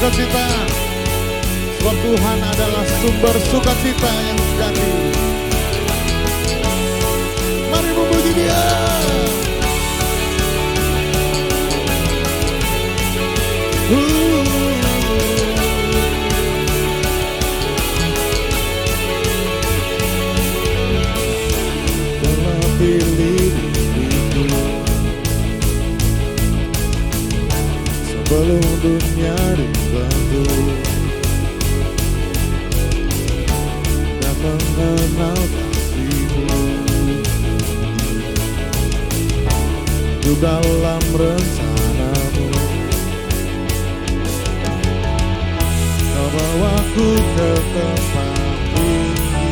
bersukacita, sebab Tuhan adalah sumber sukacita yang sejati. Mari memuji Dia. Telah pilih diriku sebelum dunia dibentuk, dan mengenal kasih-Mu di dalam rencana-Mu. Kau bawaku ke tempat tinggi,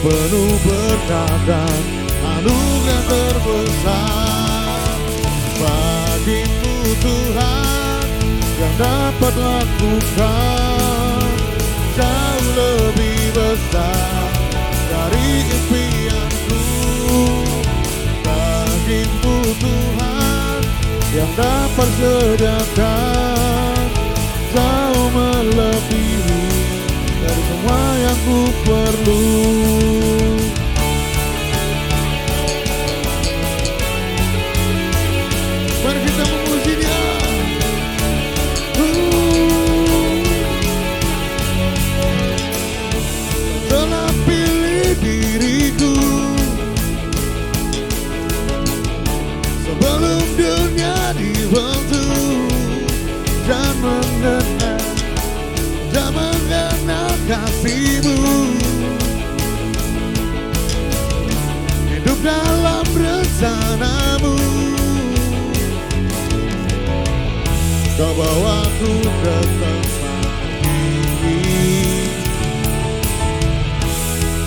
penuh berkat dan anugerah terbesar. Bagi-Mu Tuhan yang dapat lakukan jauh lebih besar dari impianku. Bagi-Mu Tuhan yang dapat sediakan jauh melebihi dari semua yang ku perlu. Mari kita memuji Dia. Telah pilih diriku sebelum dunia dibentuk, dan mengenal kasih-Mu, hidup dalam rencana-Mu. Kau bawaku ke tempat tinggi,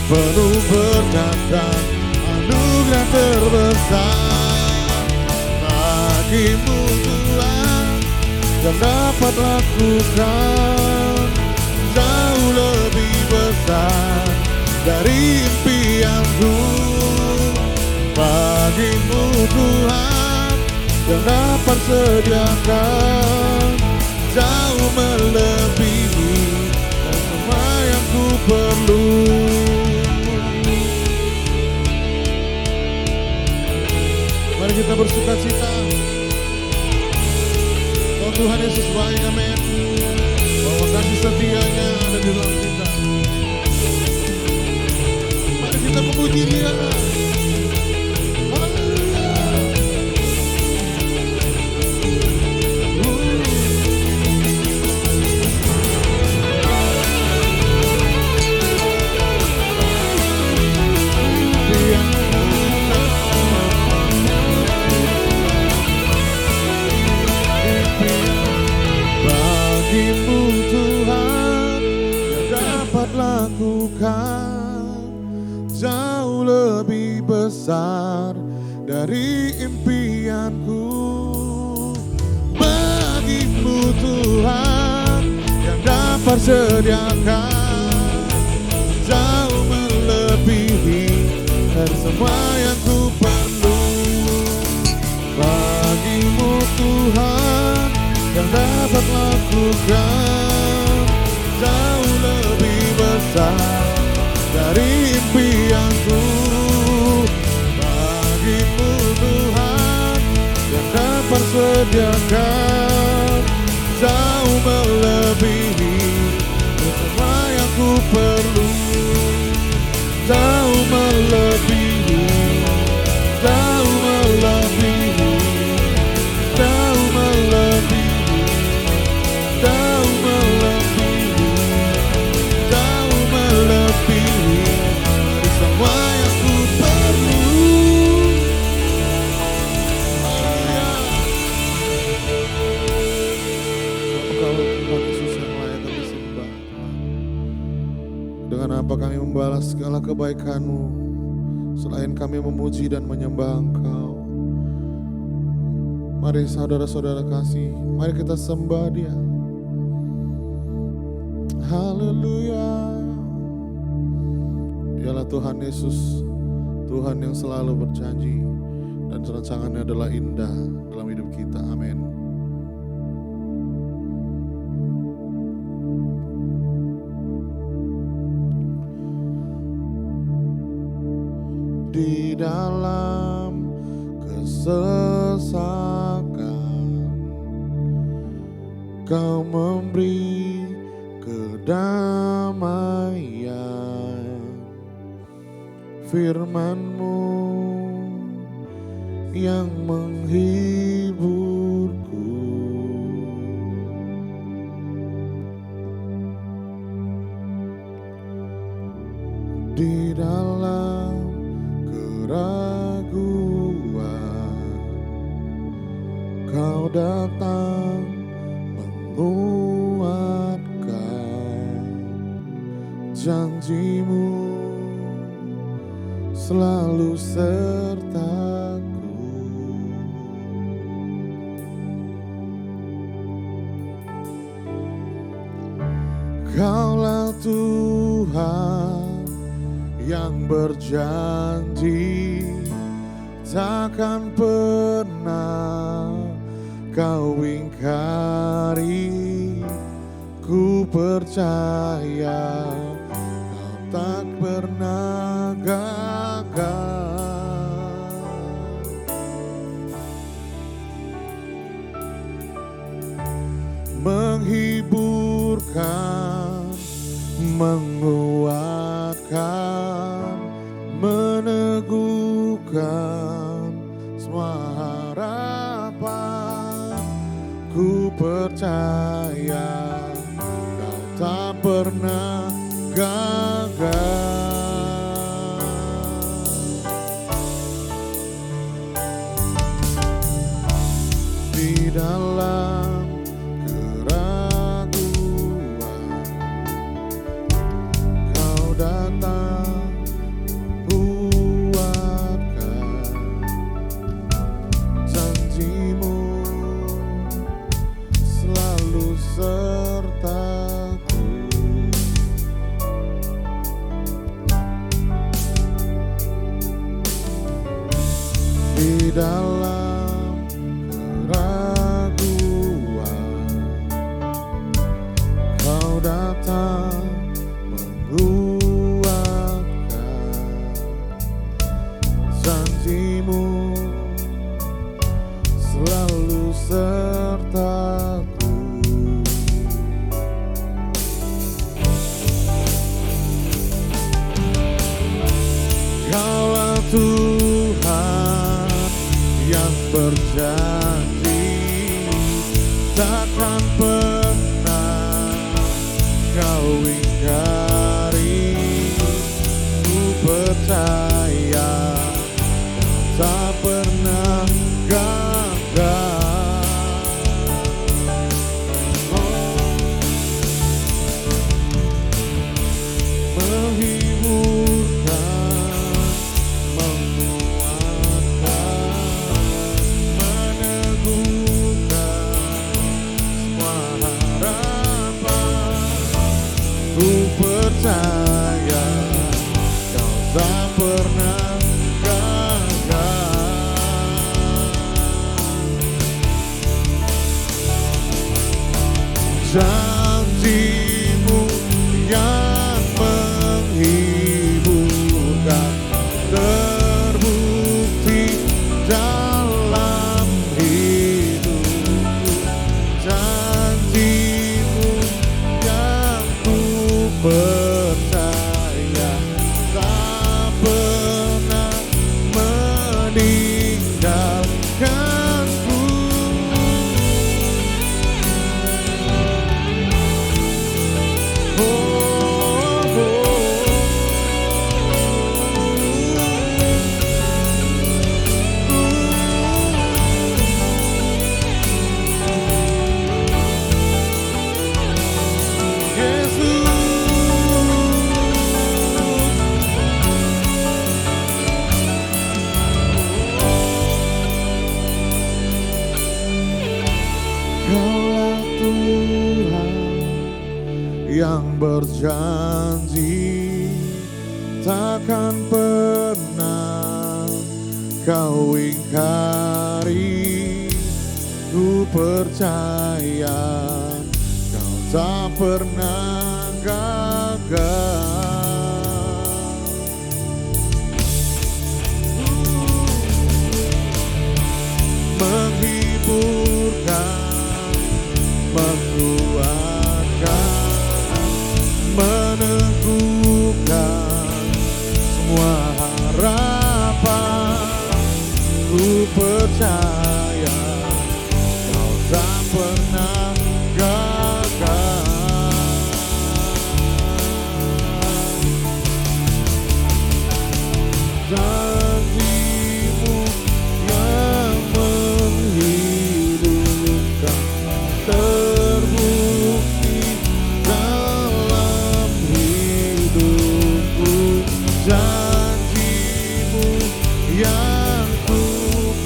penuh berkat dan anugerah terbesar. Bagi-Mu Tuhan yang dapat lakukan jauh lebih besar dari impianku. Bagi-Mu Tuhan yang dapat sediakan jauh melebihi dari semua yang ku perlu. Mari kita bersukacita. Oh Tuhan Yesus baik, amin. Bahwa kasih setia-Nya ada di dalam kita. Mari kita memuji Dia. Bagi-Mu Tuhan yang dapat lakukan jauh lebih besar dari impianku. Bagi-Mu Tuhan yang dapat sediakan jauh melebihi dari semua yang ku perlu. Bagi-Mu Tuhan yang dapat lakukan jauh lebih besar dari impianku. Bagi-Mu Tuhan yang dapat sediakan jauh melebihi semua yang ku perlu. Jauh melebihi, jauh melebihi, jauh melebihi, jauh melebihi, jauh melebihi dari semua yang ku perlu. Apakah Tuhan Yesus yang layak kami sembah? Dengan apa kami membalas segala kebaikan-Mu selain kami memuji dan menyembah Engkau? Mari saudara-saudara kasih, mari kita sembah Dia. Haleluya. Dialah Tuhan Yesus, Tuhan yang selalu berjanji dan rancangannya adalah indah dalam hidup kita. Amin. di dalam kesesakan. Kau memberi kedamaian, firman-Mu yang menghiburku. Di dalam keraguan, Kau datang menguatkan. Janji-Mu selalu sertaku. Kaulah Tuhan yang berjanji takkan pernah Kau ingkari. Ku percaya Kau tak pernah gagal. Menghiburkan, menguatkan, meneguhkan semua harapan. Ku percaya Kau tak pernah gagal. Di dalam keraguan, Kau datang menguatkan. Janji-Mu selalu sertaku. Di dalam keraguan, Kau datang menguatkan. Janji-Mu selalu sertaku. Kaulah Tuhan yang berjanji takkan pernah Kau ingkari. Ku percaya Kau tak pernah gagal. Menghiburkan, menguatkan, meneguhkan semua harapan. Ku percaya Kau tak pernah gagal. Janji-Mu yang menghiburkan terbukti dalam hidupku. Janji-Mu yang ku percaya tak pernah meninggalkanku. Kaulah Tuhan yang berjanji takkan pernah Kau ingkari. Ku percaya Kau tak pernah gagal. percaya Kau tak pernah gagal. Janjimu yang menghidupkan terbukti dalam hidupku. Janjimu yang ku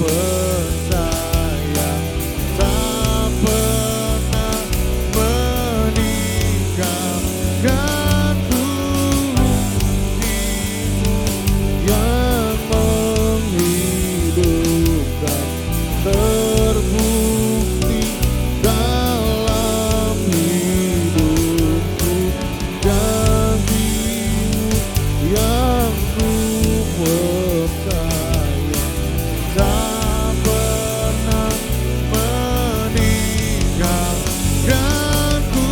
percaya tak pernah meninggalkanku. Yang menghidupkan terbukti dalam hidupku. Janjimu yang ku percaya tak pernah meninggalkanku.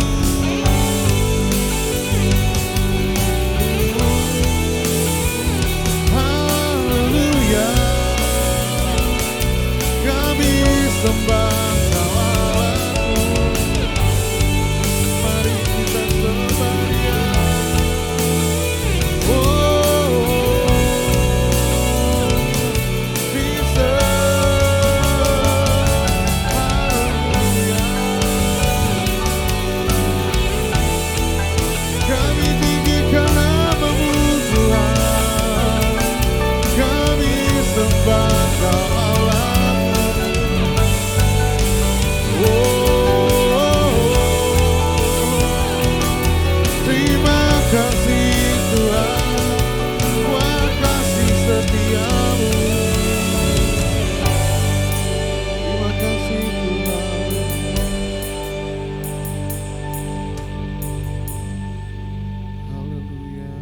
Haleluya, kami sembah Kau Allahku. Mari kita sembah Dia. Oh, Jesus. Haleluya, kami tinggikan nama-Mu Tuhan. Kami sembah Kau Allahku. Terima kasih Tuhan, buat kasih setiamu. Terima kasih Tuhan. Haleluya.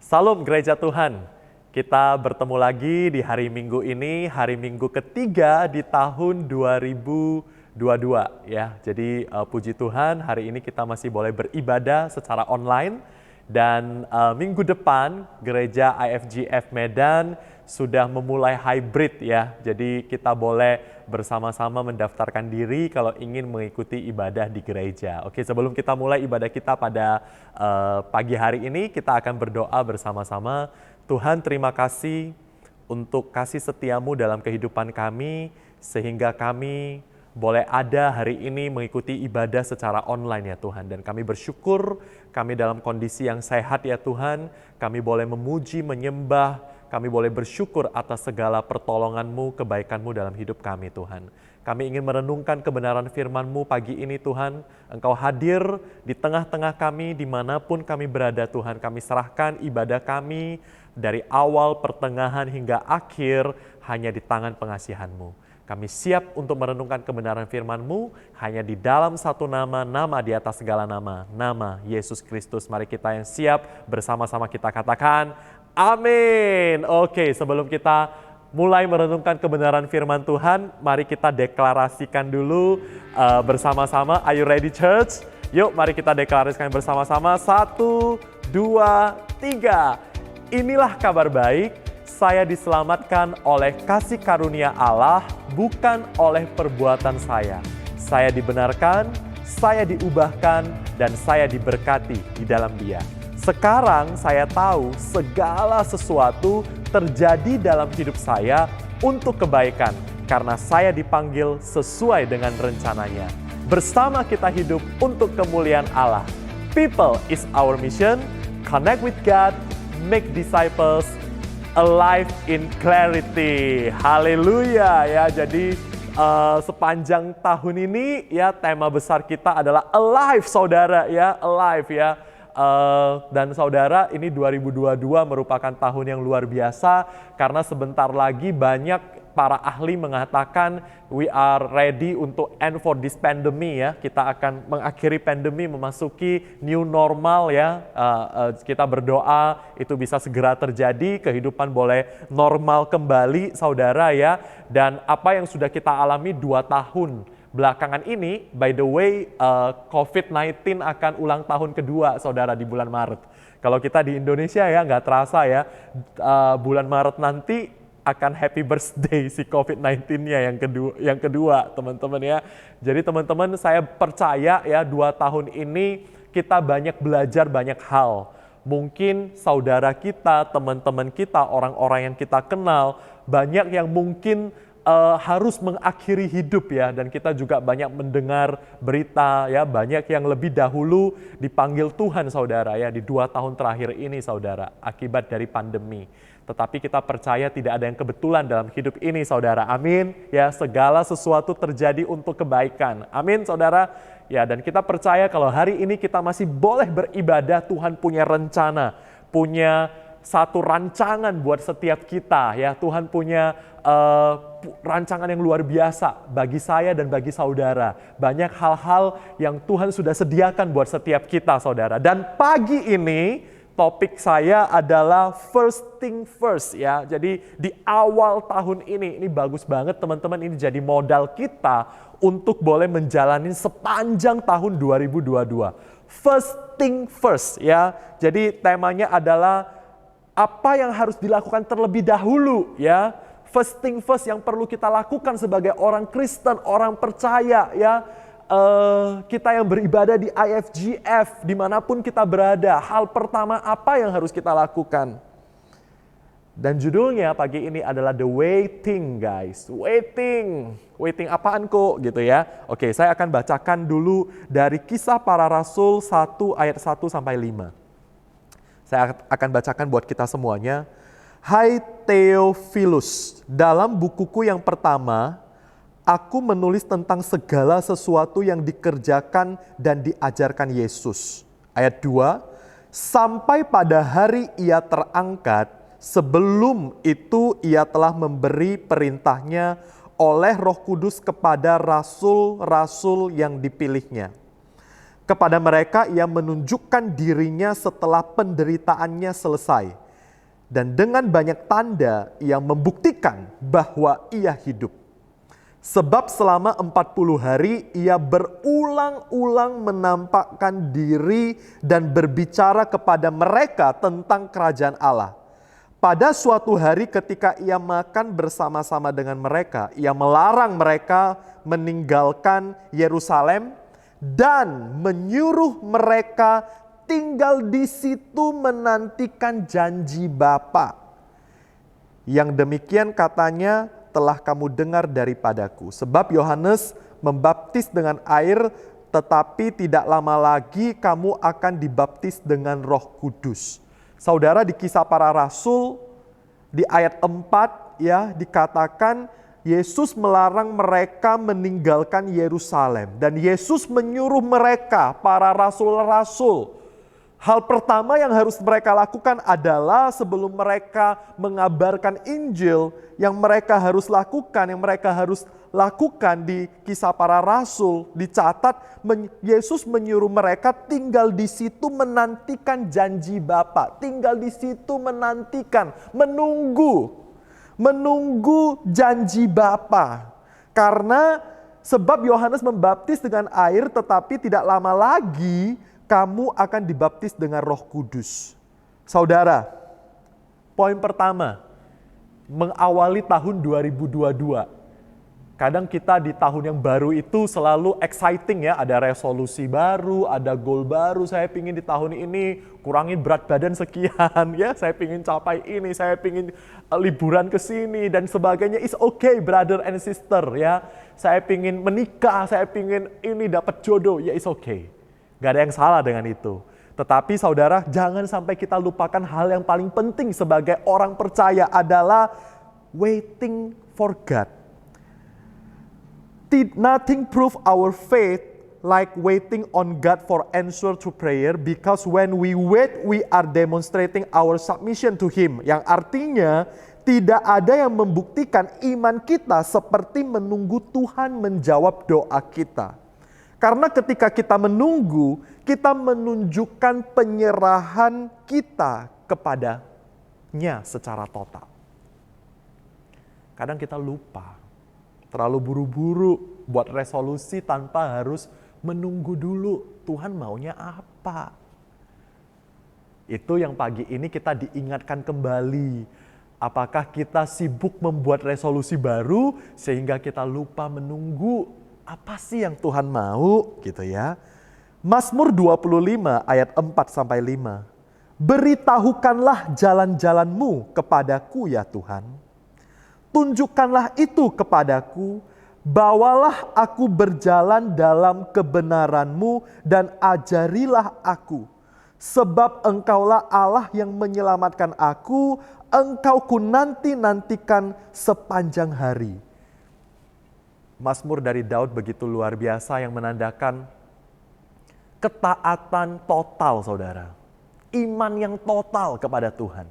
Salam Gereja Tuhan, kita bertemu lagi di hari Minggu ini, hari Minggu ketiga di tahun 2022 ya. Jadi puji Tuhan hari ini kita masih boleh beribadah secara online dan minggu depan Gereja IFGF Medan sudah memulai hybrid ya. Jadi kita boleh bersama-sama mendaftarkan diri kalau ingin mengikuti ibadah di gereja. Oke, sebelum kita mulai ibadah kita pada pagi hari ini, kita akan berdoa bersama-sama. Tuhan, terima kasih untuk kasih setiamu dalam kehidupan kami, sehingga kami boleh ada hari ini mengikuti ibadah secara online ya Tuhan. Dan kami bersyukur kami dalam kondisi yang sehat ya Tuhan. Kami boleh memuji, menyembah, kami boleh bersyukur atas segala pertolongan-Mu, kebaikan-Mu dalam hidup kami Tuhan. Kami ingin merenungkan kebenaran firman-Mu pagi ini Tuhan. Engkau hadir di tengah-tengah kami dimanapun kami berada Tuhan. Kami serahkan ibadah kami dari awal, pertengahan hingga akhir hanya di tangan pengasihan-Mu. Kami siap untuk merenungkan kebenaran firman-Mu hanya di dalam satu nama, nama di atas segala nama, nama Yesus Kristus. Mari kita yang siap bersama-sama kita katakan, amin. Oke, sebelum kita mulai merenungkan kebenaran firman Tuhan, mari kita deklarasikan dulu bersama-sama. Are you ready church? Yuk mari kita deklarasikan bersama-sama. 1, 2, 3. Inilah kabar baik, saya diselamatkan oleh kasih karunia Allah, bukan oleh perbuatan saya. Saya dibenarkan, saya diubahkan, dan saya diberkati di dalam Dia. Sekarang saya tahu segala sesuatu terjadi dalam hidup saya untuk kebaikan, karena saya dipanggil sesuai dengan rencananya. Bersama kita hidup untuk kemuliaan Allah. People is our mission, connect with God, make disciples, alive in clarity. Haleluya ya. Jadi sepanjang tahun ini ya tema besar kita adalah alive saudara ya, alive ya. Dan saudara, ini 2022 merupakan tahun yang luar biasa karena sebentar lagi banyak para ahli mengatakan we are ready untuk end for this pandemic ya. Kita akan mengakhiri pandemi, memasuki new normal ya. Kita berdoa itu bisa segera terjadi, kehidupan boleh normal kembali saudara ya. Dan apa yang sudah kita alami 2 tahun belakangan ini, by the way, COVID-19 akan ulang tahun kedua saudara di bulan Maret. Kalau kita di Indonesia ya nggak terasa ya, bulan Maret nanti akan happy birthday si COVID-19-nya yang kedua teman-teman ya. Jadi teman-teman, saya percaya ya 2 tahun ini kita banyak belajar banyak hal. Mungkin saudara kita, teman-teman kita, orang-orang yang kita kenal, banyak yang mungkin harus mengakhiri hidup ya, dan kita juga banyak mendengar berita ya, banyak yang lebih dahulu dipanggil Tuhan saudara ya di 2 tahun terakhir ini saudara, akibat dari pandemi. Tetapi kita percaya tidak ada yang kebetulan dalam hidup ini saudara, amin ya, segala sesuatu terjadi untuk kebaikan, amin saudara ya. Dan kita percaya kalau hari ini kita masih boleh beribadah, Tuhan punya rencana, punya satu rancangan buat setiap kita ya. Tuhan punya rancangan yang luar biasa bagi saya dan bagi saudara. Banyak hal-hal yang Tuhan sudah sediakan buat setiap kita saudara. Dan pagi ini topik saya adalah first thing first ya. Jadi di awal tahun ini bagus banget teman-teman, ini jadi modal kita untuk boleh menjalani sepanjang tahun 2022. First thing first ya. Jadi temanya adalah apa yang harus dilakukan terlebih dahulu ya. First thing first yang perlu kita lakukan sebagai orang Kristen, orang percaya ya. Kita yang beribadah di IFGF, dimanapun kita berada, hal pertama apa yang harus kita lakukan? Dan judulnya pagi ini adalah The Waiting guys. Waiting apaan kok gitu ya. Oke, saya akan bacakan dulu dari Kisah Para Rasul 1 ayat 1 sampai 5. Saya akan bacakan buat kita semuanya. Hai Theophilus, dalam bukuku yang pertama, aku menulis tentang segala sesuatu yang dikerjakan dan diajarkan Yesus. Ayat 2, sampai pada hari ia terangkat, sebelum itu ia telah memberi perintahnya oleh Roh Kudus kepada rasul-rasul yang dipilihnya. Kepada mereka ia menunjukkan dirinya setelah penderitaannya selesai. Dan dengan banyak tanda ia membuktikan bahwa ia hidup. Sebab selama 40 hari ia berulang-ulang menampakkan diri dan berbicara kepada mereka tentang kerajaan Allah. Pada suatu hari ketika ia makan bersama-sama dengan mereka, ia melarang mereka meninggalkan Yerusalem dan menyuruh mereka tinggal di situ menantikan janji Bapa. Yang demikian katanya telah kamu dengar daripadaku. Sebab Yohanes membaptis dengan air, tetapi tidak lama lagi kamu akan dibaptis dengan Roh Kudus. Saudara, di Kisah Para Rasul di ayat 4 ya dikatakan Yesus melarang mereka meninggalkan Yerusalem dan Yesus menyuruh mereka, para rasul-rasul. Hal pertama yang harus mereka lakukan adalah sebelum mereka mengabarkan Injil, yang mereka harus lakukan di Kisah Para Rasul dicatat, Yesus menyuruh mereka tinggal di situ menantikan janji Bapa, tinggal di situ menantikan, menunggu janji Bapa. Karena sebab Yohanes membaptis dengan air, tetapi tidak lama lagi kamu akan dibaptis dengan Roh Kudus. Saudara, poin pertama, mengawali tahun 2022. Kadang kita di tahun yang baru itu selalu exciting ya, ada resolusi baru, ada goal baru. Saya pingin di tahun ini kurangin berat badan sekian ya, saya pingin capai ini, saya pingin liburan ke sini dan sebagainya. It's okay brother and sister ya. Saya pingin menikah, saya pingin ini dapat jodoh, ya it's okay. Gak ada yang salah dengan itu. Tetapi saudara, jangan sampai kita lupakan hal yang paling penting sebagai orang percaya adalah waiting for God. Nothing prove our faith like waiting on God for answer to prayer, because when we wait, we are demonstrating our submission to Him. Yang artinya tidak ada yang membuktikan iman kita seperti menunggu Tuhan menjawab doa kita. Karena ketika kita menunggu, kita menunjukkan penyerahan kita kepadanya secara total. Kadang kita lupa, terlalu buru-buru buat resolusi tanpa harus menunggu dulu Tuhan maunya apa. Itu yang pagi ini kita diingatkan kembali. Apakah kita sibuk membuat resolusi baru sehingga kita lupa menunggu apa sih yang Tuhan mau gitu ya. Mazmur 25 ayat 4-5. Beritahukanlah jalan-jalanmu kepadaku ya Tuhan. Tunjukkanlah itu kepadaku. Bawalah aku berjalan dalam kebenaran-Mu dan ajarilah aku. Sebab Engkaulah Allah yang menyelamatkan aku, Engkau ku nanti-nantikan sepanjang hari. Mazmur dari Daud begitu luar biasa yang menandakan ketaatan total saudara. Iman yang total kepada Tuhan.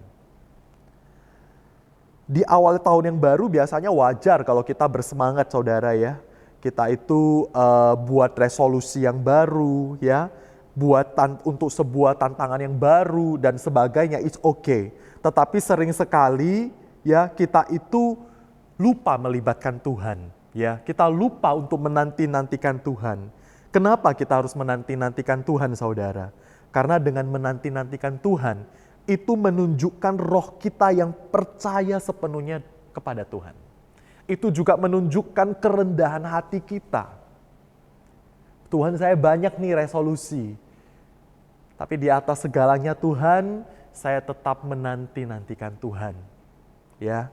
Di awal tahun yang baru biasanya wajar kalau kita bersemangat saudara ya. Kita itu buat resolusi yang baru ya. Untuk sebuah tantangan yang baru dan sebagainya, it's okay. Tetapi sering sekali ya kita itu lupa melibatkan Tuhan. Ya, kita lupa untuk menanti-nantikan Tuhan. Kenapa kita harus menanti-nantikan Tuhan, saudara? Karena dengan menanti-nantikan Tuhan, itu menunjukkan roh kita yang percaya sepenuhnya kepada Tuhan. Itu juga menunjukkan kerendahan hati kita. Tuhan, saya banyak nih resolusi. Tapi di atas segalanya Tuhan, saya tetap menanti-nantikan Tuhan. Ya.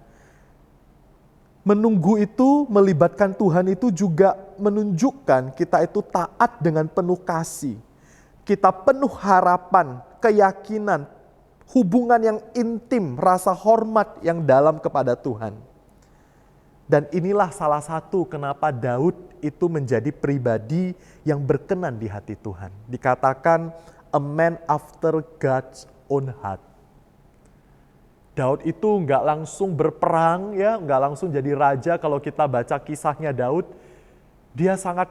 Menunggu itu, melibatkan Tuhan itu juga menunjukkan kita itu taat dengan penuh kasih. Kita penuh harapan, keyakinan, hubungan yang intim, rasa hormat yang dalam kepada Tuhan. Dan inilah salah satu kenapa Daud itu menjadi pribadi yang berkenan di hati Tuhan. Dikatakan a man after God's own heart. Daud itu nggak langsung berperang ya, nggak langsung jadi raja. Kalau kita baca kisahnya Daud, dia sangat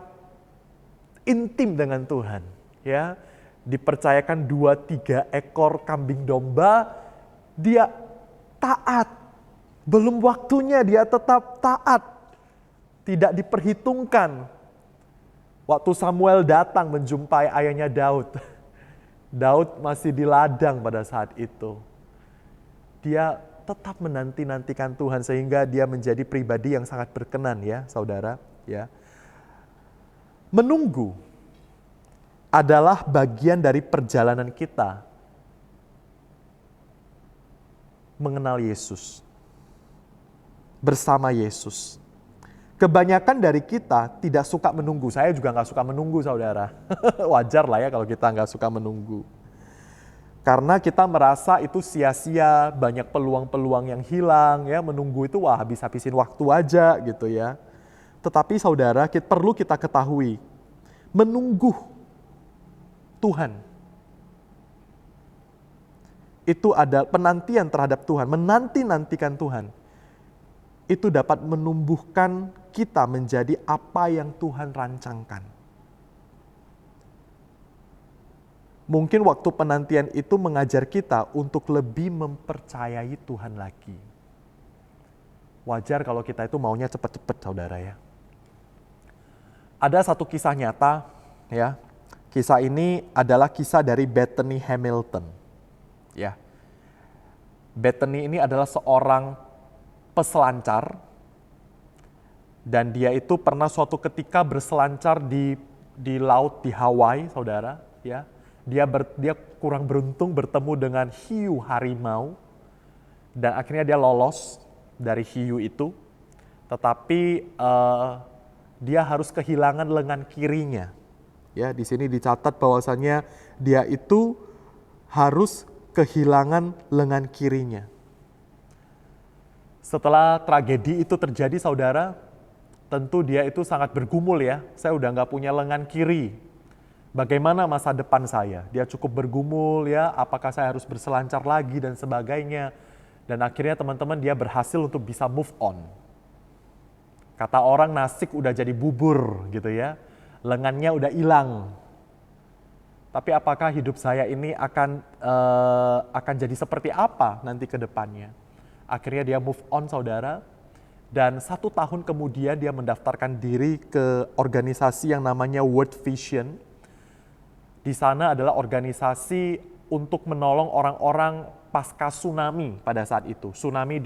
intim dengan Tuhan. Ya, dipercayakan 2-3 ekor kambing domba, dia taat. Belum waktunya dia tetap taat. Tidak diperhitungkan. Waktu Samuel datang menjumpai ayahnya Daud, Daud masih di ladang pada saat itu. Dia tetap menanti-nantikan Tuhan sehingga dia menjadi pribadi yang sangat berkenan ya, saudara, ya. Menunggu adalah bagian dari perjalanan kita mengenal Yesus. Bersama Yesus. Kebanyakan dari kita tidak suka menunggu. Saya juga nggak suka menunggu, saudara. Wajar lah ya kalau kita nggak suka menunggu. Karena kita merasa itu sia-sia, banyak peluang-peluang yang hilang, ya menunggu itu wah habis-habisin waktu aja gitu ya. Tetapi saudara, perlu kita ketahui, menunggu Tuhan itu ada penantian terhadap Tuhan, menanti-nantikan Tuhan. Itu dapat menumbuhkan kita menjadi apa yang Tuhan rancangkan. Mungkin waktu penantian itu mengajar kita untuk lebih mempercayai Tuhan lagi. Wajar kalau kita itu maunya cepat-cepat, saudara ya. Ada satu kisah nyata, ya. Kisah ini adalah kisah dari Bethany Hamilton. Ya. Bethany ini adalah seorang peselancar dan dia itu pernah suatu ketika berselancar di laut di Hawaii, saudara, ya. Dia kurang beruntung bertemu dengan hiu harimau dan akhirnya dia lolos dari hiu itu, tetapi dia harus kehilangan lengan kirinya. Ya, di sini dicatat bahwasannya dia itu harus kehilangan lengan kirinya. Setelah tragedi itu terjadi, saudara, tentu dia itu sangat bergumul ya. Saya udah nggak punya lengan kiri. Bagaimana masa depan saya? Dia cukup bergumul ya, apakah saya harus berselancar lagi dan sebagainya. Dan akhirnya teman-teman dia berhasil untuk bisa move on. Kata orang nasik udah jadi bubur gitu ya. Lengannya udah hilang. Tapi apakah hidup saya ini akan jadi seperti apa nanti ke depannya? Akhirnya dia move on saudara. Dan 1 tahun kemudian dia mendaftarkan diri ke organisasi yang namanya World Vision. Di sana adalah organisasi untuk menolong orang-orang pasca tsunami pada saat itu. Tsunami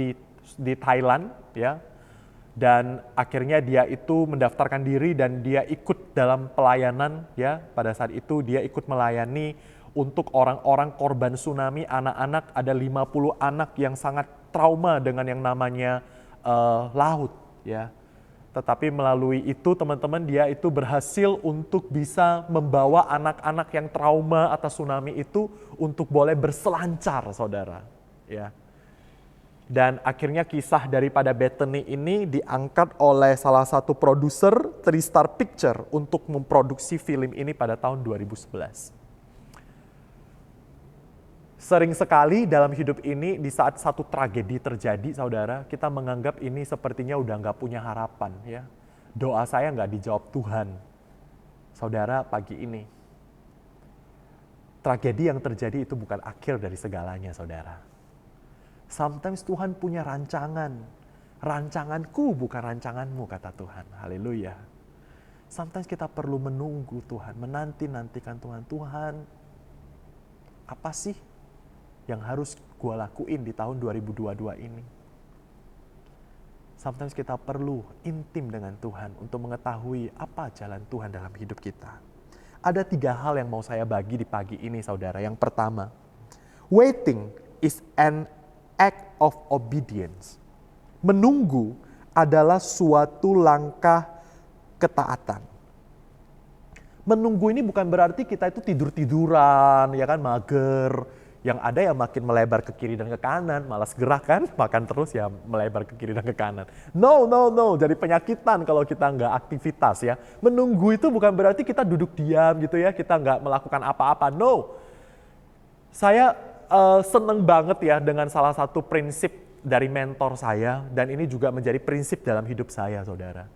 di Thailand ya. Dan akhirnya dia itu mendaftarkan diri dan dia ikut dalam pelayanan ya. Pada saat itu dia ikut melayani untuk orang-orang korban tsunami, anak-anak, ada 50 anak yang sangat trauma dengan yang namanya laut ya. Tetapi melalui itu teman-teman dia itu berhasil untuk bisa membawa anak-anak yang trauma atas tsunami itu untuk boleh berselancar saudara ya. Dan akhirnya kisah daripada Bethany ini diangkat oleh salah satu produser Tristar Picture untuk memproduksi film ini pada tahun 2011. Sering sekali dalam hidup ini di saat satu tragedi terjadi saudara, kita menganggap ini sepertinya udah nggak punya harapan ya. Doa saya nggak dijawab Tuhan. Saudara pagi ini, tragedi yang terjadi itu bukan akhir dari segalanya saudara. Sometimes Tuhan punya rancangan. Rancanganku bukan rancanganmu kata Tuhan. Haleluya. Sometimes kita perlu menunggu Tuhan, menanti-nantikan Tuhan. Tuhan, apa sih yang harus gue lakuin di tahun 2022 ini? Sometimes kita perlu intim dengan Tuhan untuk mengetahui apa jalan Tuhan dalam hidup kita. Ada 3 hal yang mau saya bagi di pagi ini saudara. Yang pertama, waiting is an act of obedience. Menunggu adalah suatu langkah ketaatan. Menunggu ini bukan berarti kita itu tidur-tiduran, ya kan, mager. Yang ada ya makin melebar ke kiri dan ke kanan, malas gerak kan, makan terus ya melebar ke kiri dan ke kanan. No, jadi penyakitan kalau kita nggak aktivitas ya. Menunggu itu bukan berarti kita duduk diam gitu ya, kita nggak melakukan apa-apa, no. Saya seneng banget ya dengan salah satu prinsip dari mentor saya, dan ini juga menjadi prinsip dalam hidup saya saudara.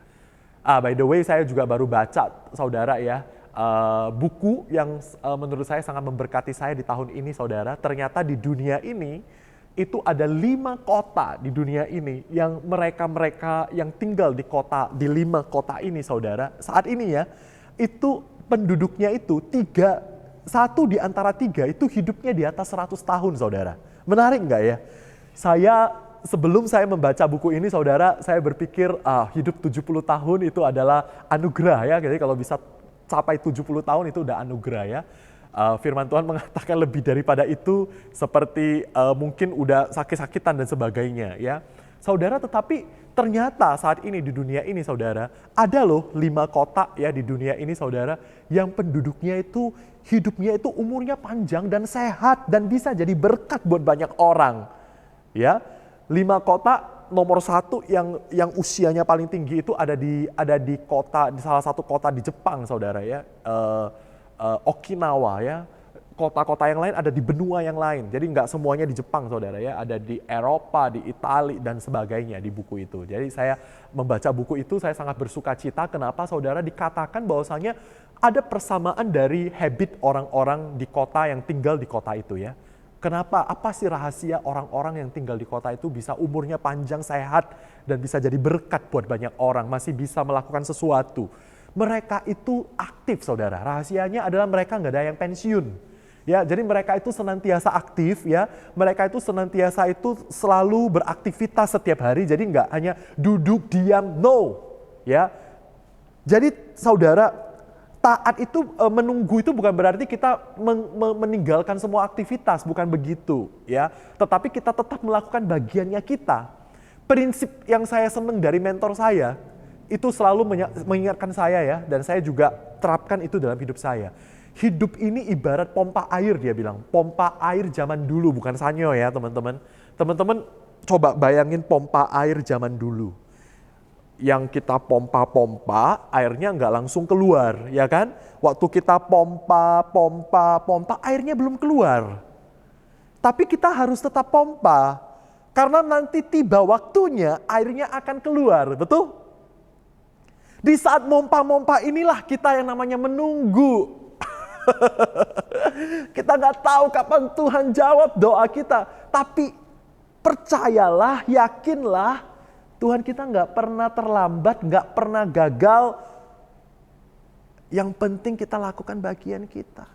By the way saya juga baru baca saudara ya, buku yang menurut saya sangat memberkati saya di tahun ini saudara. Ternyata di dunia ini itu ada 5 kota di dunia ini yang mereka yang tinggal di 5 kota ini saudara. Saat ini ya, itu penduduknya itu 1 di antara 3 itu hidupnya di atas 100 tahun saudara. Menarik nggak ya? Sebelum saya membaca buku ini saudara, saya berpikir hidup 70 tahun itu adalah anugerah ya. Jadi kalau bisa capai 70 tahun itu udah anugerah ya. Firman Tuhan mengatakan lebih daripada itu, seperti mungkin udah sakit-sakitan dan sebagainya ya. Saudara, tetapi ternyata saat ini di dunia ini saudara, ada loh 5 kota ya di dunia ini saudara, yang penduduknya itu hidupnya itu umurnya panjang dan sehat dan bisa jadi berkat buat banyak orang. Ya, 5 kota nomor 1 yang usianya paling tinggi itu ada di salah satu kota di Jepang saudara ya, Okinawa ya. Kota-kota yang lain ada di benua yang lain. Jadi nggak semuanya di Jepang saudara ya, ada di Eropa, di Italia dan sebagainya di buku itu. Jadi saya membaca buku itu saya sangat bersuka cita. Kenapa saudara? Dikatakan bahwasanya ada persamaan dari habit orang-orang di kota yang tinggal di kota itu ya. Kenapa? Apa sih rahasia orang-orang yang tinggal di kota itu bisa umurnya panjang, sehat, dan bisa jadi berkat buat banyak orang, masih bisa melakukan sesuatu? Mereka itu aktif saudara. Rahasianya adalah mereka nggak ada yang pensiun. Ya, jadi mereka itu senantiasa aktif ya, mereka itu senantiasa itu selalu beraktivitas setiap hari, jadi nggak hanya duduk diam, no. Ya, jadi saudara, taat itu menunggu itu bukan berarti kita meninggalkan semua aktivitas, bukan begitu ya. Tetapi kita tetap melakukan bagiannya kita. Prinsip yang saya senang dari mentor saya, itu selalu mengingatkan saya ya, dan saya juga terapkan itu dalam hidup saya. Hidup ini ibarat pompa air, dia bilang. Pompa air zaman dulu, bukan sanyo ya teman-teman. Teman-teman coba bayangin pompa air zaman dulu. yang kita pompa-pompa, airnya nggak langsung keluar, ya kan? Waktu kita pompa, airnya belum keluar. Tapi kita harus tetap pompa, karena nanti tiba waktunya airnya akan keluar, betul? Di saat mompa-mompa inilah kita yang namanya menunggu. Kita nggak tahu kapan Tuhan jawab doa kita, tapi percayalah, yakinlah, Tuhan kita nggak pernah terlambat, nggak pernah gagal. Yang penting kita lakukan bagian kita.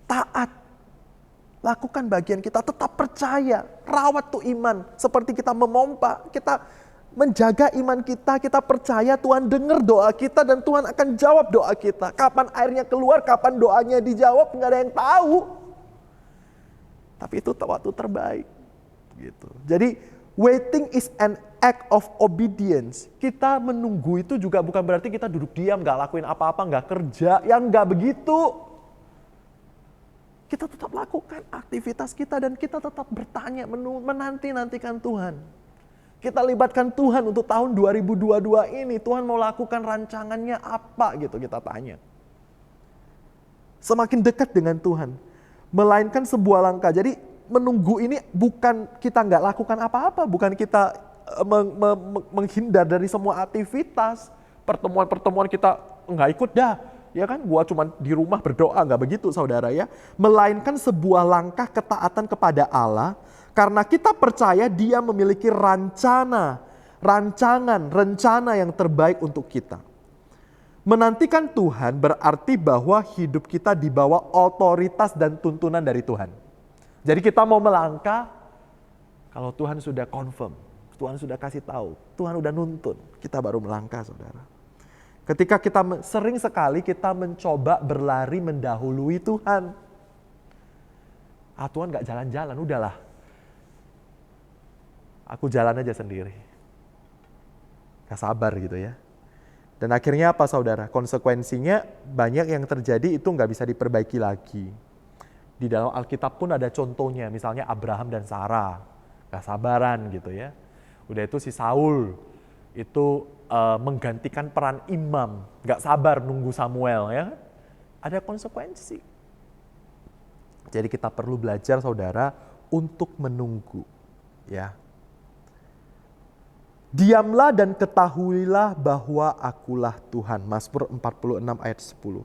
Taat, lakukan bagian kita, tetap percaya, rawat tuh iman. Seperti kita memompa, kita menjaga iman kita, kita percaya Tuhan dengar doa kita dan Tuhan akan jawab doa kita. Kapan airnya keluar, kapan doanya dijawab, nggak ada yang tahu. Tapi itu waktu terbaik. Gitu. Jadi waiting is an act of obedience. Kita menunggu itu juga bukan berarti kita duduk diam, nggak lakuin apa-apa, nggak kerja. Yang nggak begitu. Kita tetap lakukan aktivitas kita dan kita tetap bertanya, menanti-nantikan Tuhan. Kita libatkan Tuhan untuk tahun 2022 ini. Tuhan mau lakukan rancangannya apa gitu kita tanya. Semakin dekat dengan Tuhan. Melainkan sebuah langkah. Jadi menunggu ini bukan kita nggak lakukan apa-apa. Bukan kita menghindar dari semua aktivitas. Pertemuan-pertemuan kita nggak ikut dah. Ya kan, gua cuma di rumah berdoa, nggak begitu saudara ya. Melainkan sebuah langkah ketaatan kepada Allah. Karena kita percaya Dia memiliki rencana yang terbaik untuk kita. Menantikan Tuhan berarti bahwa hidup kita di bawah otoritas dan tuntunan dari Tuhan. Jadi kita mau melangkah, kalau Tuhan sudah confirm, Tuhan sudah kasih tahu, Tuhan sudah nuntun, kita baru melangkah saudara. Ketika kita sering sekali kita mencoba berlari mendahului Tuhan. Tuhan gak jalan-jalan, udahlah. Aku jalan aja sendiri. Gak sabar gitu ya. Dan akhirnya apa saudara? Konsekuensinya banyak yang terjadi itu gak bisa diperbaiki lagi. Di dalam Alkitab pun ada contohnya. Misalnya Abraham dan Sarah. Gak sabaran gitu ya. Udah itu si Saul. Itu menggantikan peran imam. Gak sabar nunggu Samuel ya. Ada konsekuensi. Jadi kita perlu belajar saudara untuk menunggu. Ya. Diamlah dan ketahuilah bahwa akulah Tuhan. Mazmur 46 ayat 10.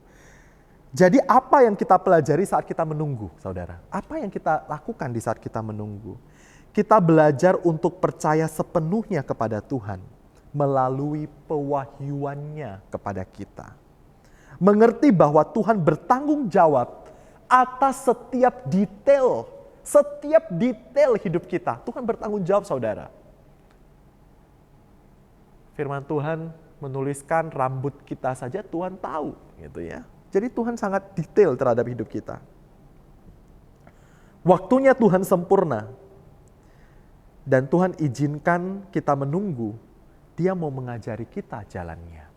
Jadi apa yang kita pelajari saat kita menunggu, saudara? Apa yang kita lakukan di saat kita menunggu? Kita belajar untuk percaya sepenuhnya kepada Tuhan melalui pewahyuannya kepada kita. Mengerti bahwa Tuhan bertanggung jawab atas setiap detail hidup kita. Tuhan bertanggung jawab, saudara. Firman Tuhan menuliskan rambut kita saja Tuhan tahu gitu ya. Jadi Tuhan sangat detail terhadap hidup kita. Waktunya Tuhan sempurna. Dan Tuhan izinkan kita menunggu. Dia mau mengajari kita jalannya.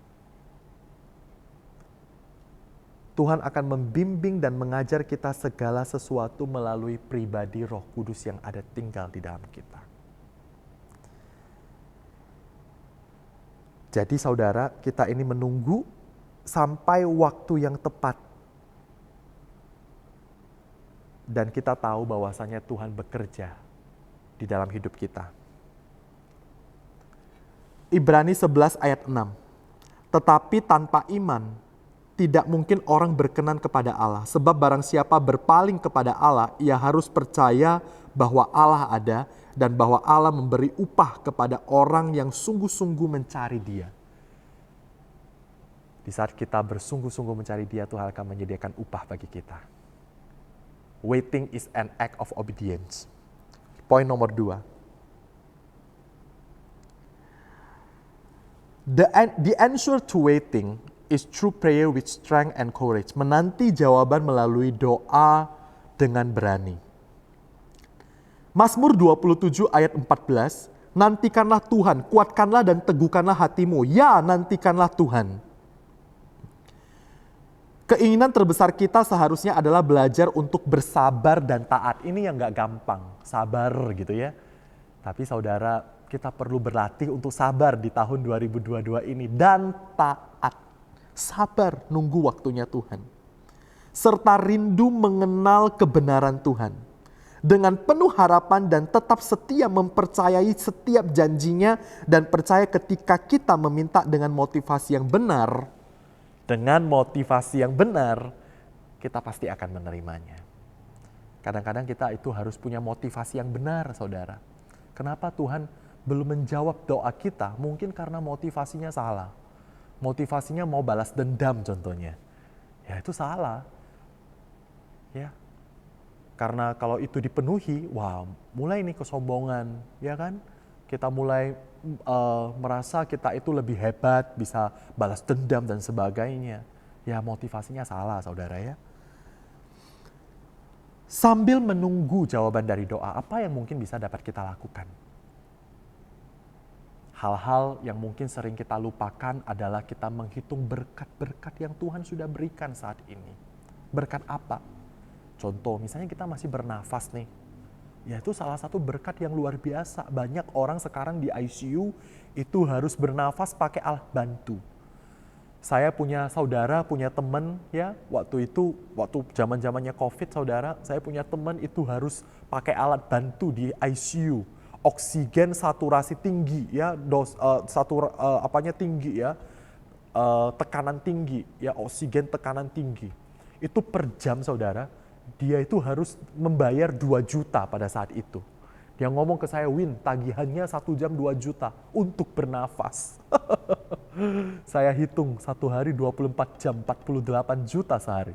Tuhan akan membimbing dan mengajar kita segala sesuatu melalui pribadi Roh Kudus yang ada tinggal di dalam kita. Jadi saudara, kita ini menunggu sampai waktu yang tepat. Dan kita tahu bahwasanya Tuhan bekerja di dalam hidup kita. Ibrani 11 ayat 6. Tetapi tanpa iman, tidak mungkin orang berkenan kepada Allah. Sebab barang siapa berpaling kepada Allah, ia harus percaya bahwa Allah ada dan bahwa Allah memberi upah kepada orang yang sungguh-sungguh mencari Dia. Di saat kita bersungguh-sungguh mencari Dia, Tuhan akan menyediakan upah bagi kita. Waiting is an act of obedience. Poin nomor 2. The answer to waiting is through prayer with strength and courage. Menanti jawaban melalui doa dengan berani. Mazmur 27 ayat 14, nantikanlah Tuhan, kuatkanlah dan teguhkanlah hatimu. Ya, nantikanlah Tuhan. Keinginan terbesar kita seharusnya adalah belajar untuk bersabar dan taat. Ini yang gak gampang, sabar gitu ya. Tapi saudara, kita perlu berlatih untuk sabar di tahun 2022 ini dan taat. Sabar nunggu waktunya Tuhan. Serta rindu mengenal kebenaran Tuhan. Dengan penuh harapan dan tetap setia mempercayai setiap janjinya dan percaya ketika kita meminta dengan motivasi yang benar. Dengan motivasi yang benar, kita pasti akan menerimanya. Kadang-kadang kita itu harus punya motivasi yang benar, saudara. Kenapa Tuhan belum menjawab doa kita? Mungkin karena motivasinya salah. Motivasinya mau balas dendam contohnya. Ya itu salah. Ya. Karena kalau itu dipenuhi, wah mulai nih kesombongan, ya kan? Kita mulai merasa kita itu lebih hebat, bisa balas dendam dan sebagainya. Ya motivasinya salah, saudara ya. Sambil menunggu jawaban dari doa, apa yang mungkin bisa dapat kita lakukan? Hal-hal yang mungkin sering kita lupakan adalah kita menghitung berkat-berkat yang Tuhan sudah berikan saat ini. Berkat apa? Contoh, misalnya kita masih bernafas nih. Ya itu salah satu berkat yang luar biasa. Banyak orang sekarang di ICU itu harus bernafas pakai alat bantu. Saya punya saudara, punya teman ya, waktu zaman-zamannya COVID saudara, saya punya teman itu harus pakai alat bantu di ICU. Oksigen saturasi tinggi ya, tinggi ya, tekanan tinggi ya, oksigen tekanan tinggi. Itu per jam saudara, dia itu harus membayar 2 juta pada saat itu. Dia ngomong ke saya, Win, tagihannya 1 jam 2 juta untuk bernafas. Saya hitung 1 hari 24 jam, 48 juta sehari.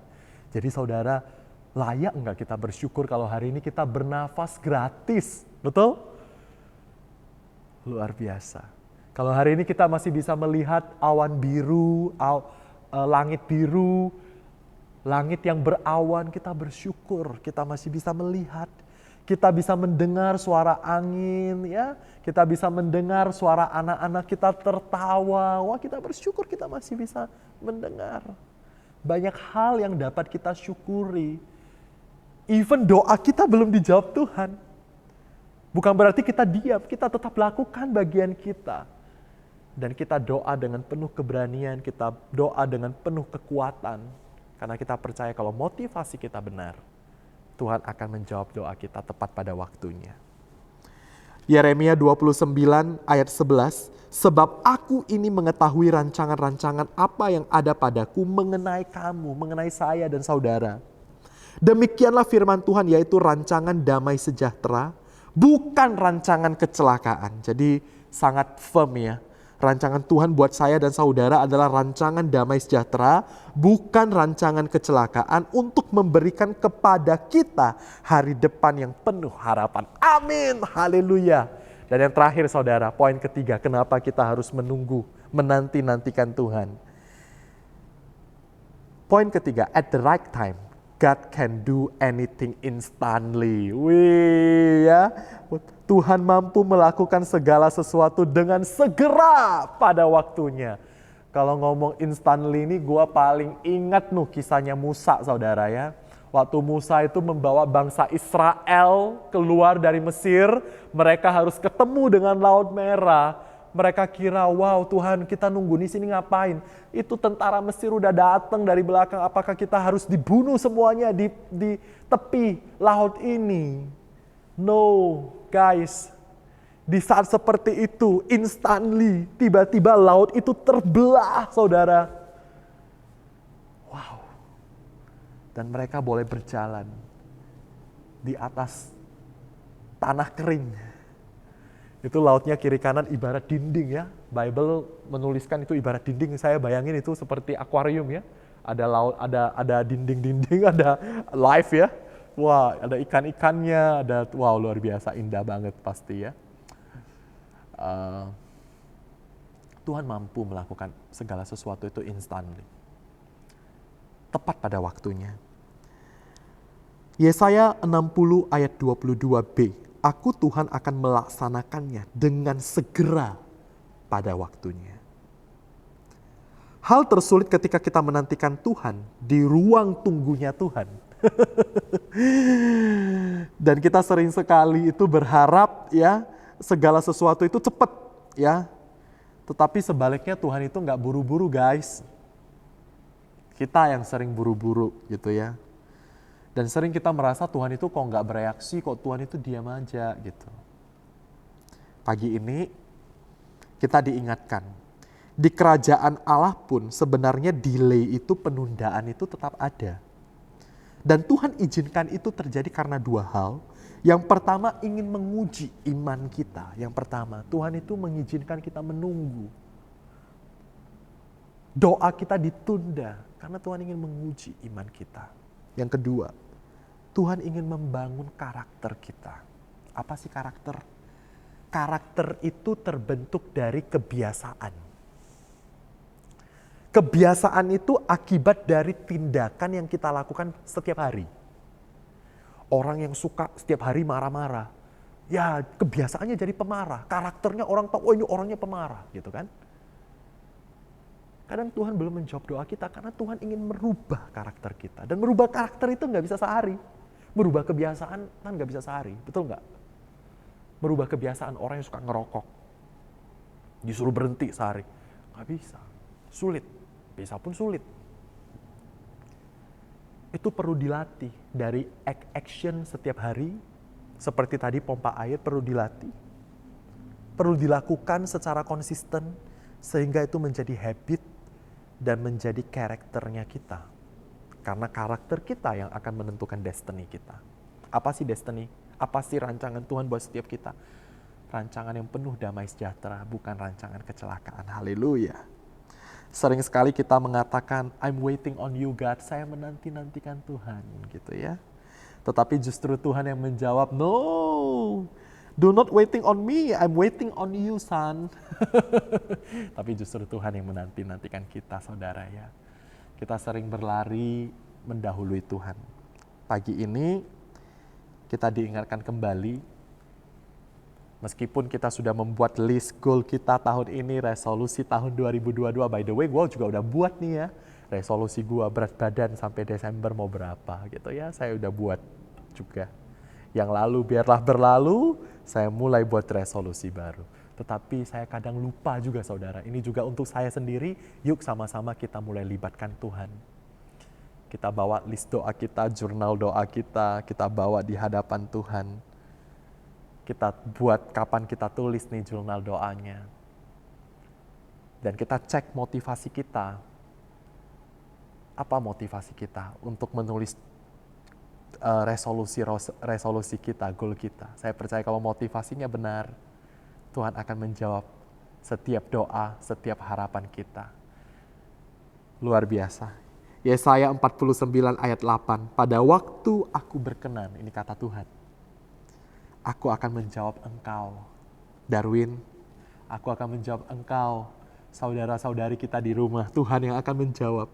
Jadi saudara, layak enggak kita bersyukur kalau hari ini kita bernafas gratis? Betul? Luar biasa. Kalau hari ini kita masih bisa melihat awan biru, langit biru, langit yang berawan, kita bersyukur kita masih bisa melihat. Kita bisa mendengar suara angin, ya. Kita bisa mendengar suara anak-anak kita tertawa. Wah, kita bersyukur kita masih bisa mendengar. Banyak hal yang dapat kita syukuri. Even doa kita belum dijawab Tuhan. Bukan berarti kita diam, kita tetap lakukan bagian kita. Dan kita doa dengan penuh keberanian, kita doa dengan penuh kekuatan. Karena kita percaya kalau motivasi kita benar, Tuhan akan menjawab doa kita tepat pada waktunya. Yeremia 29 ayat 11, sebab aku ini mengetahui rancangan-rancangan apa yang ada padaku mengenai kamu, mengenai saya dan saudara. Demikianlah firman Tuhan, yaitu rancangan damai sejahtera, bukan rancangan kecelakaan. Jadi sangat firm ya. Rancangan Tuhan buat saya dan saudara adalah rancangan damai sejahtera, bukan rancangan kecelakaan, untuk memberikan kepada kita hari depan yang penuh harapan. Amin, haleluya. Dan yang terakhir saudara, poin ketiga, kenapa kita harus menunggu, menanti-nantikan Tuhan. Poin ketiga, at the right time, God can do anything instantly. Wih ya, Tuhan mampu melakukan segala sesuatu dengan segera pada waktunya. Kalau ngomong instantly ini gue paling ingat kisahnya Musa saudara ya. Waktu Musa itu membawa bangsa Israel keluar dari Mesir, mereka harus ketemu dengan Laut Merah. Mereka kira, wow Tuhan kita nunggu di sini ngapain? Itu tentara Mesir udah datang dari belakang, apakah kita harus dibunuh semuanya di tepi laut ini? No, guys. Di saat seperti itu, instantly, tiba-tiba laut itu terbelah, saudara. Wow. Dan mereka boleh berjalan di atas tanah kering. Itu lautnya kiri kanan ibarat dinding ya. Bible menuliskan itu ibarat dinding. Saya bayangin itu seperti akuarium ya. Ada laut, ada dinding-dinding, ada live ya. Wah, ada ikan-ikannya, wow luar biasa, indah banget pasti ya. Tuhan mampu melakukan segala sesuatu itu instantly. Tepat pada waktunya. Yesaya 60 ayat 22b. Aku Tuhan akan melaksanakannya dengan segera pada waktunya. Hal tersulit ketika kita menantikan Tuhan di ruang tunggunya Tuhan. Dan kita sering sekali itu berharap ya, segala sesuatu itu cepat ya. Tetapi sebaliknya Tuhan itu nggak buru-buru guys. Kita yang sering buru-buru gitu ya. Dan sering kita merasa Tuhan itu kok nggak bereaksi, kok Tuhan itu diam aja gitu. Pagi ini kita diingatkan, di kerajaan Allah pun sebenarnya delay itu, penundaan itu tetap ada. Dan Tuhan izinkan itu terjadi karena dua hal. Yang pertama ingin menguji iman kita. Yang pertama, Tuhan itu mengizinkan kita menunggu. Doa kita ditunda karena Tuhan ingin menguji iman kita. Yang kedua, Tuhan ingin membangun karakter kita. Apa sih karakter? Karakter itu terbentuk dari kebiasaan. Kebiasaan itu akibat dari tindakan yang kita lakukan setiap hari. Orang yang suka setiap hari marah-marah, ya kebiasaannya jadi pemarah. Karakternya orang tahu, oh ini orangnya pemarah gitu kan. Kadang Tuhan belum menjawab doa kita karena Tuhan ingin merubah karakter kita. Dan merubah karakter itu nggak bisa sehari. Merubah kebiasaan kan nggak bisa sehari, betul nggak? Merubah kebiasaan orang yang suka ngerokok, disuruh berhenti sehari, nggak bisa, sulit. Bisa pun sulit. Itu perlu dilatih dari action setiap hari, seperti tadi pompa air perlu dilatih. Perlu dilakukan secara konsisten, sehingga itu menjadi habit dan menjadi karakternya kita. Karena karakter kita yang akan menentukan destiny kita. Apa sih destiny? Apa sih rancangan Tuhan buat setiap kita? Rancangan yang penuh damai sejahtera, bukan rancangan kecelakaan. Haleluya. Sering sekali kita mengatakan, I'm waiting on you God, saya menanti-nantikan Tuhan gitu ya. Tetapi justru Tuhan yang menjawab, no, do not waiting on me, I'm waiting on you son. Tapi justru Tuhan yang menanti-nantikan kita saudara ya. Kita sering berlari mendahului Tuhan. Pagi ini kita diingatkan kembali, meskipun kita sudah membuat list goal kita tahun ini, resolusi tahun 2022. By the way, gue juga udah buat nih ya. Resolusi gue berat badan sampai Desember mau berapa gitu ya. Saya udah buat juga. Yang lalu biarlah berlalu, saya mulai buat resolusi baru. Tetapi saya kadang lupa juga saudara. Ini juga untuk saya sendiri, yuk sama-sama kita mulai libatkan Tuhan. Kita bawa list doa kita, jurnal doa kita bawa di hadapan Tuhan. Kita buat kapan kita tulis nih jurnal doanya. Dan kita cek motivasi kita. Apa motivasi kita untuk menulis resolusi kita, goal kita. Saya percaya kalau motivasinya benar, Tuhan akan menjawab setiap doa, setiap harapan kita. Luar biasa. Yesaya 49 ayat 8. Pada waktu aku berkenan, ini kata Tuhan. Aku akan menjawab engkau, Darwin. Aku akan menjawab engkau, saudara-saudari kita di rumah. Tuhan yang akan menjawab.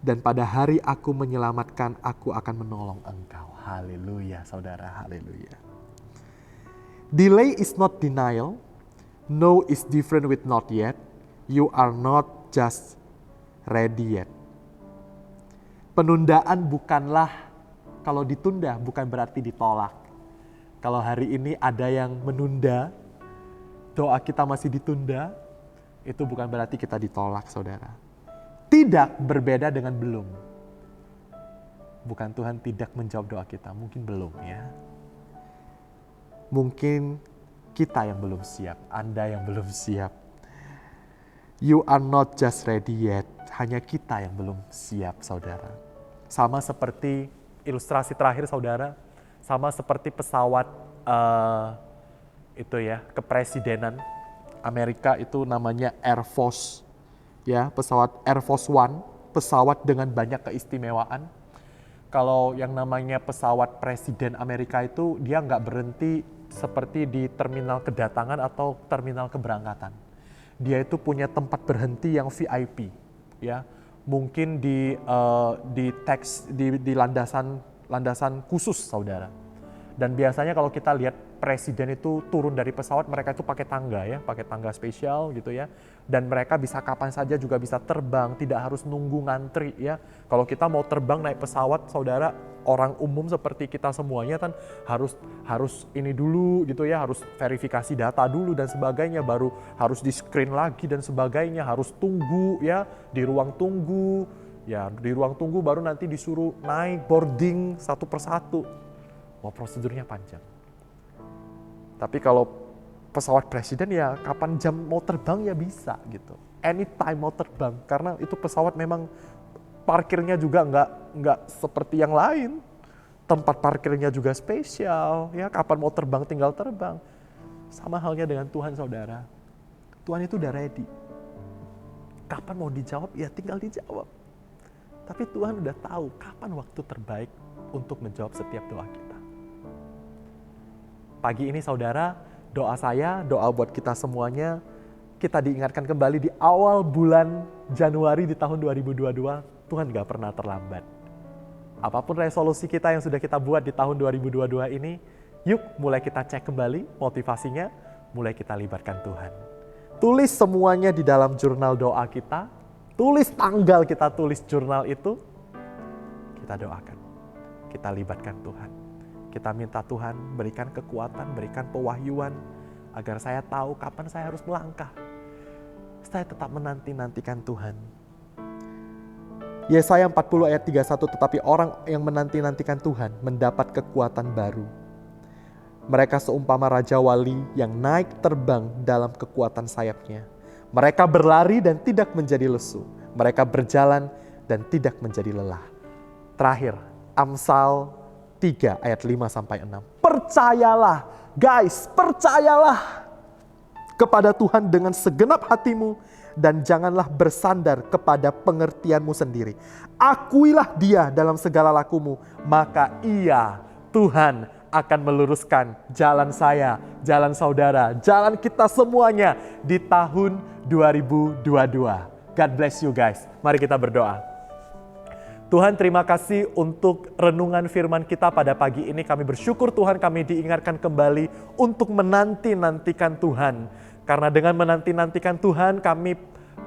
Dan pada hari aku menyelamatkan, aku akan menolong engkau. Haleluya, saudara, haleluya. Delay is not denial. No is different with not yet. You are not just ready yet. Penundaan bukanlah, kalau ditunda bukan berarti ditolak. Kalau hari ini ada yang menunda, doa kita masih ditunda, itu bukan berarti kita ditolak, saudara. Tidak berbeda dengan belum. Bukan Tuhan tidak menjawab doa kita, mungkin belum ya. Mungkin kita yang belum siap, Anda yang belum siap. You are not just ready yet, hanya kita yang belum siap, saudara. Sama seperti ilustrasi terakhir, saudara. Sama seperti pesawat itu ya, kepresidenan Amerika itu namanya Air Force. Ya, pesawat Air Force One, pesawat dengan banyak keistimewaan. Kalau yang namanya pesawat presiden Amerika itu dia nggak berhenti seperti di terminal kedatangan atau terminal keberangkatan. Dia itu punya tempat berhenti yang VIP, ya. Mungkin di landasan khusus, saudara. Dan biasanya kalau kita lihat presiden itu turun dari pesawat, mereka itu pakai tangga ya, pakai tangga spesial gitu ya. Dan mereka bisa kapan saja juga bisa terbang, tidak harus nunggu ngantri ya. Kalau kita mau terbang naik pesawat, saudara, orang umum seperti kita semuanya kan harus ini dulu gitu ya, harus verifikasi data dulu dan sebagainya, baru harus di screen lagi dan sebagainya, harus tunggu ya di ruang tunggu. Ya, di ruang tunggu baru nanti disuruh naik boarding satu persatu. Wah, prosedurnya panjang. Tapi kalau pesawat presiden ya kapan jam mau terbang ya bisa gitu. Anytime mau terbang, karena itu pesawat memang parkirnya juga nggak seperti yang lain. Tempat parkirnya juga spesial, ya kapan mau terbang tinggal terbang. Sama halnya dengan Tuhan, saudara. Tuhan itu udah ready. Kapan mau dijawab ya tinggal dijawab. Tapi Tuhan udah tahu kapan waktu terbaik untuk menjawab setiap doa kita. Pagi ini saudara, doa saya, doa buat kita semuanya, kita diingatkan kembali di awal bulan Januari di tahun 2022, Tuhan gak pernah terlambat. Apapun resolusi kita yang sudah kita buat di tahun 2022 ini, yuk mulai kita cek kembali motivasinya, mulai kita libatkan Tuhan. Tulis semuanya di dalam jurnal doa kita, tulis tanggal kita tulis jurnal itu, kita doakan, kita libatkan Tuhan. Kita minta Tuhan berikan kekuatan, berikan pewahyuan, agar saya tahu kapan saya harus melangkah. Saya tetap menanti-nantikan Tuhan. Yesaya 40 ayat 31, tetapi orang yang menanti-nantikan Tuhan mendapat kekuatan baru. Mereka seumpama Raja Wali yang naik terbang dalam kekuatan sayapnya. Mereka berlari dan tidak menjadi lesu. Mereka berjalan dan tidak menjadi lelah. Terakhir, Amsal 3 ayat 5-6. Percayalah, guys, percayalah kepada Tuhan dengan segenap hatimu dan janganlah bersandar kepada pengertianmu sendiri. Akuilah Dia dalam segala lakumu, maka Ia, Tuhan, akan meluruskan jalan saya, jalan saudara, jalan kita semuanya di tahun 2022. God bless you guys. Mari kita berdoa. Tuhan, terima kasih untuk renungan firman kita pada pagi ini. Kami bersyukur Tuhan, kami diingatkan kembali untuk menanti-nantikan Tuhan. Karena dengan menanti-nantikan Tuhan, kami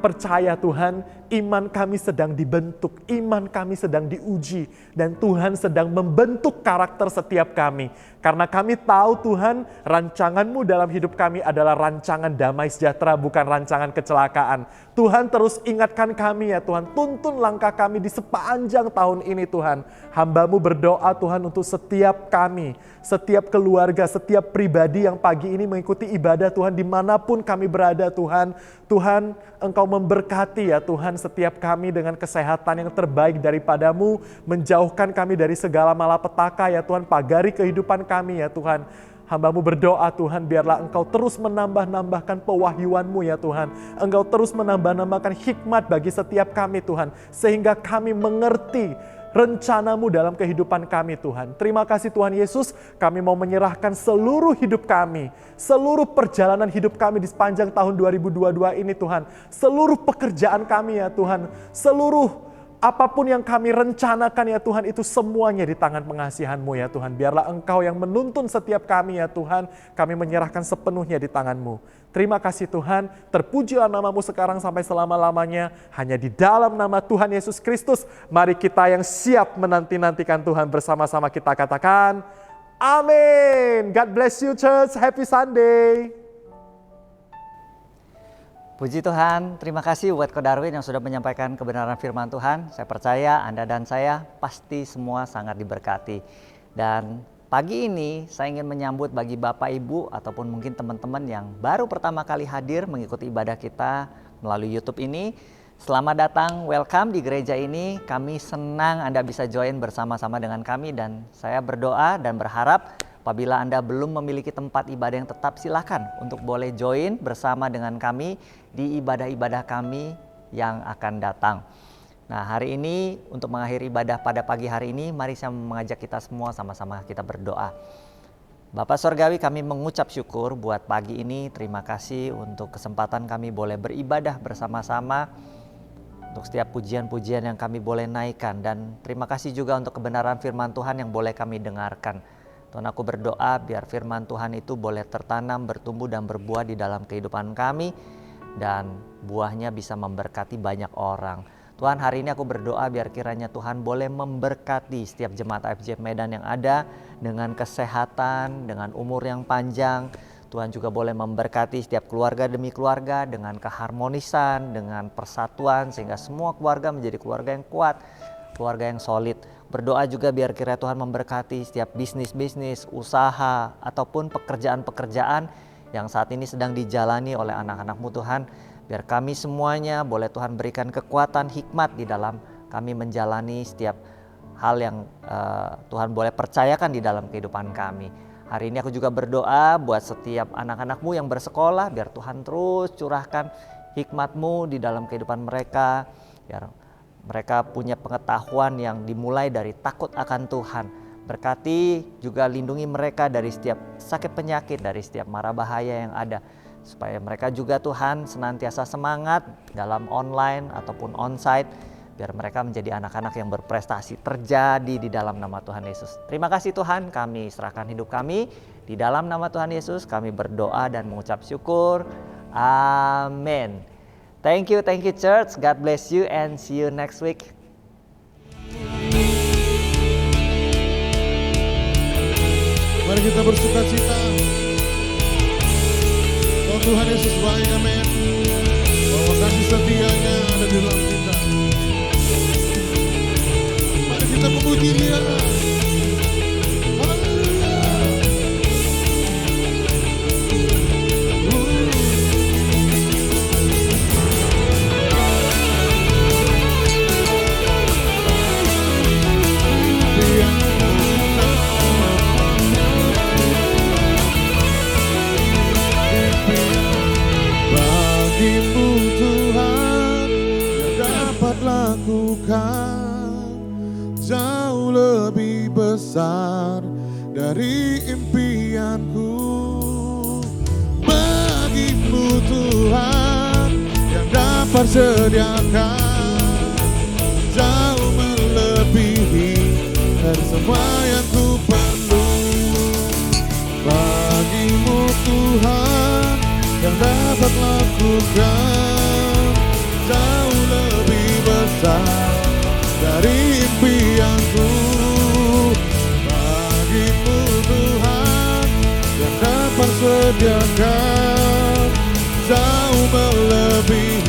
percaya Tuhan, iman kami sedang dibentuk, iman kami sedang diuji, dan Tuhan sedang membentuk karakter setiap kami. Karena kami tahu Tuhan, rancangan-Mu dalam hidup kami adalah rancangan damai sejahtera, bukan rancangan kecelakaan. Tuhan terus ingatkan kami ya Tuhan, tuntun langkah kami di sepanjang tahun ini Tuhan. Hamba-Mu berdoa Tuhan untuk setiap kami, setiap keluarga, setiap pribadi yang pagi ini mengikuti ibadah Tuhan dimanapun kami berada Tuhan. Tuhan, Engkau memberkati ya Tuhan setiap kami dengan kesehatan yang terbaik daripada-Mu, menjauhkan kami dari segala malapetaka ya Tuhan, pagari kehidupan kami ya Tuhan. Hamba-Mu berdoa Tuhan, biarlah Engkau terus menambah-nambahkan pewahyuan-Mu ya Tuhan. Engkau terus menambah-nambahkan hikmat bagi setiap kami Tuhan, sehingga kami mengerti rencana-Mu dalam kehidupan kami Tuhan. Terima kasih Tuhan Yesus, kami mau menyerahkan seluruh hidup kami, seluruh perjalanan hidup kami di sepanjang tahun 2022 ini Tuhan. Seluruh pekerjaan kami ya Tuhan, seluruh apapun yang kami rencanakan ya Tuhan, itu semuanya di tangan pengasihan-Mu ya Tuhan. Biarlah Engkau yang menuntun setiap kami ya Tuhan, kami menyerahkan sepenuhnya di tangan-Mu. Terima kasih Tuhan, terpujilah nama-Mu sekarang sampai selama-lamanya. Hanya di dalam nama Tuhan Yesus Kristus, mari kita yang siap menanti-nantikan Tuhan bersama-sama kita katakan, amin. God bless you church, happy Sunday. Puji Tuhan, terima kasih buat Ko Darwin yang sudah menyampaikan kebenaran firman Tuhan. Saya percaya Anda dan saya pasti semua sangat diberkati. Dan pagi ini saya ingin menyambut bagi Bapak Ibu ataupun mungkin teman-teman yang baru pertama kali hadir mengikuti ibadah kita melalui YouTube ini. Selamat datang, welcome di gereja ini. Kami senang Anda bisa join bersama-sama dengan kami dan saya berdoa dan berharap apabila Anda belum memiliki tempat ibadah yang tetap, silakan untuk boleh join bersama dengan kami di ibadah-ibadah kami yang akan datang. Nah, hari ini untuk mengakhiri ibadah pada pagi hari ini, mari saya mengajak kita semua sama-sama kita berdoa. Bapak Sorgawi, kami mengucap syukur buat pagi ini. Terima kasih untuk kesempatan kami boleh beribadah bersama-sama, untuk setiap pujian-pujian yang kami boleh naikkan, dan terima kasih juga untuk kebenaran firman Tuhan yang boleh kami dengarkan. Tuhan, aku berdoa biar firman Tuhan itu boleh tertanam, bertumbuh dan berbuah di dalam kehidupan kami, dan buahnya bisa memberkati banyak orang. Tuhan, hari ini aku berdoa biar kiranya Tuhan boleh memberkati setiap jemaat IFJF Medan yang ada dengan kesehatan, dengan umur yang panjang. Tuhan juga boleh memberkati setiap keluarga demi keluarga dengan keharmonisan, dengan persatuan, sehingga semua keluarga menjadi keluarga yang kuat, keluarga yang solid. Berdoa juga biar kiranya Tuhan memberkati setiap bisnis-bisnis, usaha, ataupun pekerjaan-pekerjaan yang saat ini sedang dijalani oleh anak-anak-Mu Tuhan. Biar kami semuanya boleh Tuhan berikan kekuatan, hikmat di dalam kami menjalani setiap hal yang Tuhan boleh percayakan di dalam kehidupan kami. Hari ini aku juga berdoa buat setiap anak-anak-Mu yang bersekolah, biar Tuhan terus curahkan hikmat-Mu di dalam kehidupan mereka, biar mereka punya pengetahuan yang dimulai dari takut akan Tuhan. Berkati juga lindungi mereka dari setiap sakit penyakit, dari setiap mara bahaya yang ada. Supaya mereka juga Tuhan senantiasa semangat dalam online ataupun onsite. Biar mereka menjadi anak-anak yang berprestasi, terjadi di dalam nama Tuhan Yesus. Terima kasih Tuhan, kami serahkan hidup kami di dalam nama Tuhan Yesus. Kami berdoa dan mengucap syukur. Amin. Thank you church. God bless you and see you next week. Mari kita bersuka cita. Oh Tuhan Yesus baik, amin. Bahwa kasih setianya ada di dalam kita. Mari kita memuji Dia. Jauh lebih besar dari impianku. Bagimu Tuhan yang dapat sediakan jauh melebihi dari semua yang ku perlu. Bagimu Tuhan yang dapat lakukan jauh lebih besar dari impianku. Bagimu Tuhan yang dapat sediakan jauh melebihi